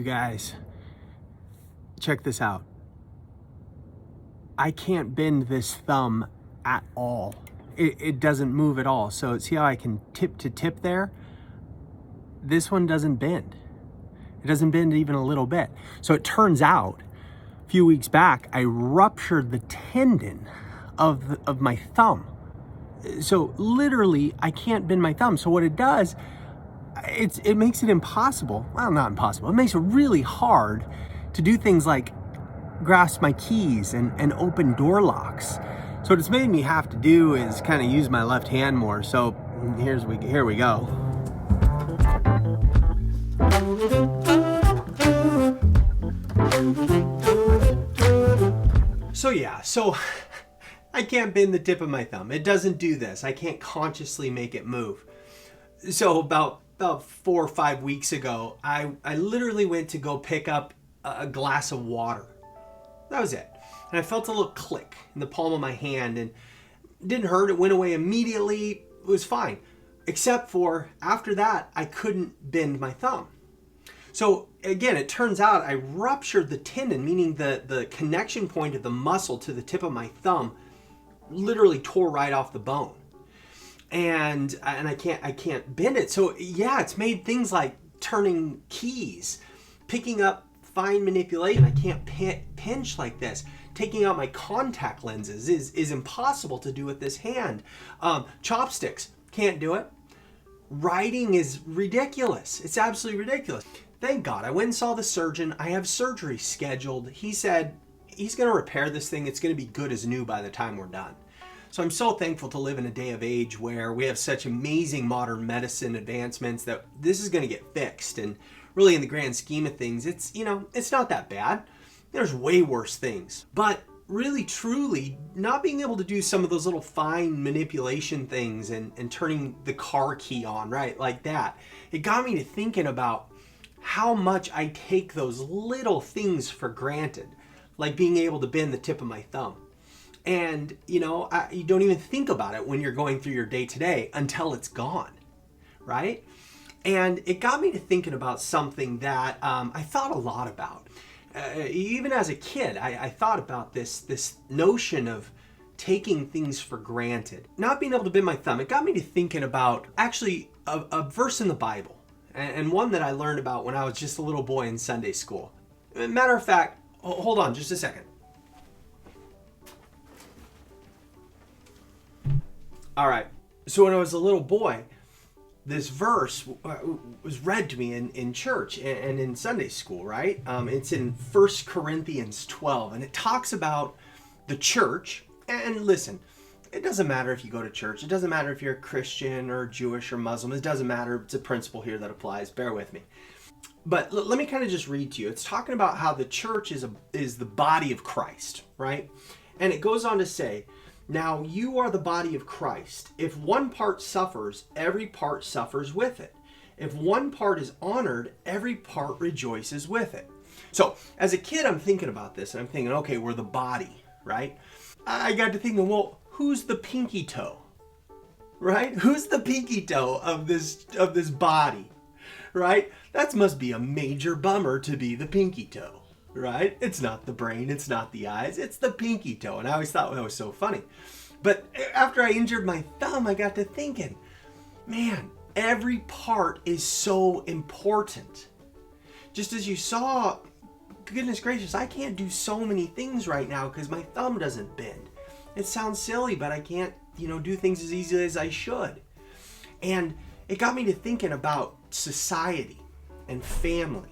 guys, check this out. I can't bend this thumb at all. It doesn't move at all. So see how I can tip to tip there? This one doesn't bend. It doesn't bend even a little bit. So it turns out, a few weeks back, I ruptured the tendon of my thumb. So literally, I can't bend my thumb. So what it does, it makes it impossible. Well, not impossible. It makes it really hard to do things like grasp my keys and open door locks. So what it's made me have to do is kind of use my left hand more. So here we go. So I can't bend the tip of my thumb. It doesn't do this. I can't consciously make it move. So about 4 or 5 weeks ago, I literally went to go pick up a glass of water. That was it. And I felt a little click in the palm of my hand, and it didn't hurt. It went away immediately. It was fine. Except for after that, I couldn't bend my thumb. So again, it turns out I ruptured the tendon, meaning the connection point of the muscle to the tip of my thumb literally tore right off the bone. And I can't bend it. So yeah, it's made things like turning keys, picking up fine manipulation. I can't pinch like this. Taking out my contact lenses is impossible to do with this hand. Chopsticks, can't do it. Writing is ridiculous. It's absolutely ridiculous. Thank God, I went and saw the surgeon. I have surgery scheduled. He said he's gonna repair this thing. It's gonna be good as new by the time we're done. So I'm so thankful to live in a day of age where we have such amazing modern medicine advancements that this is gonna get fixed. And really in the grand scheme of things, it's not that bad. There's way worse things. But really, truly, not being able to do some of those little fine manipulation things and turning the car key on, right, like that, it got me to thinking about how much I take those little things for granted, like being able to bend the tip of my thumb. And, you don't even think about it when you're going through your day-to-day until it's gone, right? And it got me to thinking about something that I thought a lot about. Even as a kid, I thought about this notion of taking things for granted. Not being able to bend my thumb, it got me to thinking about actually a verse in the Bible, and one that I learned about when I was just a little boy in Sunday school. Matter of fact, hold on just a second. All right, so when I was a little boy, this verse was read to me in church and in Sunday school, right? It's in 1 Corinthians 12, and it talks about the church. And listen, it doesn't matter if you go to church. It doesn't matter if you're a Christian or Jewish or Muslim. It doesn't matter. It's a principle here that applies. Bear with me. But let me kind of just read to you. It's talking about how the church is the body of Christ, right? And it goes on to say, now you are the body of Christ. If one part suffers, every part suffers with it. If one part is honored, every part rejoices with it. So as a kid, I'm thinking about this and I'm thinking, okay, we're the body, right? I got to thinking, well, who's the pinky toe, right? Who's the pinky toe of this body, right? That must be a major bummer to be the pinky toe. Right? It's not the brain, it's not the eyes, it's the pinky toe. And I always thought that was so funny. But after I injured my thumb, I got to thinking, man, every part is so important. Just as you saw, goodness gracious, I can't do so many things right now because my thumb doesn't bend. It sounds silly, but I can't, do things as easily as I should. And it got me to thinking about society and family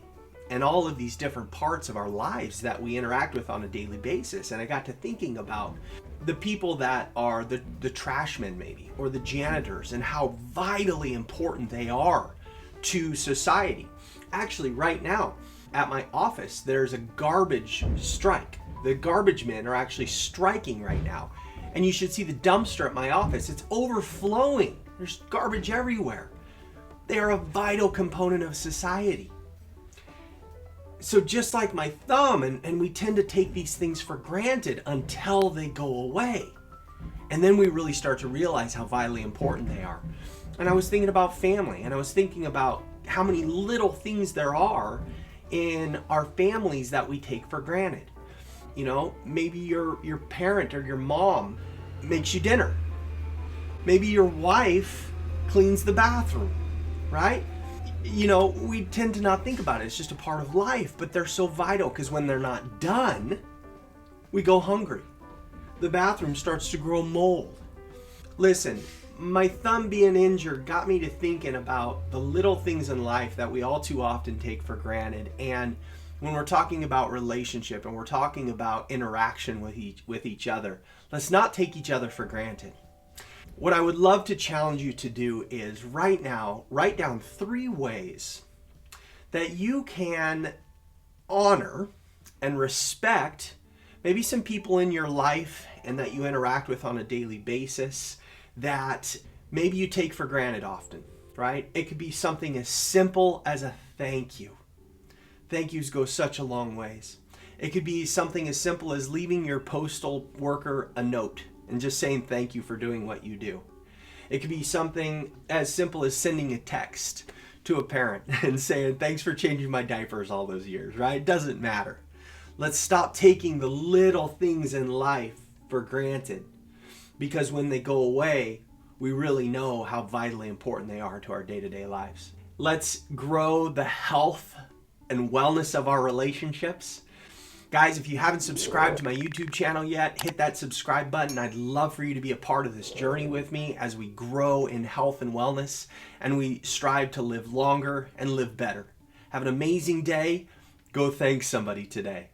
and all of these different parts of our lives that we interact with on a daily basis. And I got to thinking about the people that are the trashmen maybe, or the janitors, and how vitally important they are to society. Actually, right now at my office, there's a garbage strike. The garbage men are actually striking right now. And you should see the dumpster at my office. It's overflowing. There's garbage everywhere. They are a vital component of society. So just like my thumb, and we tend to take these things for granted until they go away. And then we really start to realize how vitally important they are. And I was thinking about family, and I was thinking about how many little things there are in our families that we take for granted. You know, maybe your parent or your mom makes you dinner. Maybe your wife cleans the bathroom, right? You know, we tend to not think about it. It's just a part of life, but they're so vital because when they're not done, we go hungry. The bathroom starts to grow mold. Listen, my thumb being injured got me to thinking about the little things in life that we all too often take for granted. And when we're talking about relationship and we're talking about interaction with each other, let's not take each other for granted. What I would love to challenge you to do is right now, write down 3 ways that you can honor and respect maybe some people in your life and that you interact with on a daily basis that maybe you take for granted often, right? It could be something as simple as a thank you. Thank yous go such a long ways. It could be something as simple as leaving your postal worker a note and just saying thank you for doing what you do. It could be something as simple as sending a text to a parent and saying thanks for changing my diapers all those years, right? It doesn't matter. Let's stop taking the little things in life for granted, because when they go away, we really know how vitally important they are to our day-to-day lives. Let's grow the health and wellness of our relationships. Guys, if you haven't subscribed to my YouTube channel yet, hit that subscribe button. I'd love for you to be a part of this journey with me as we grow in health and wellness and we strive to live longer and live better. Have an amazing day. Go thank somebody today.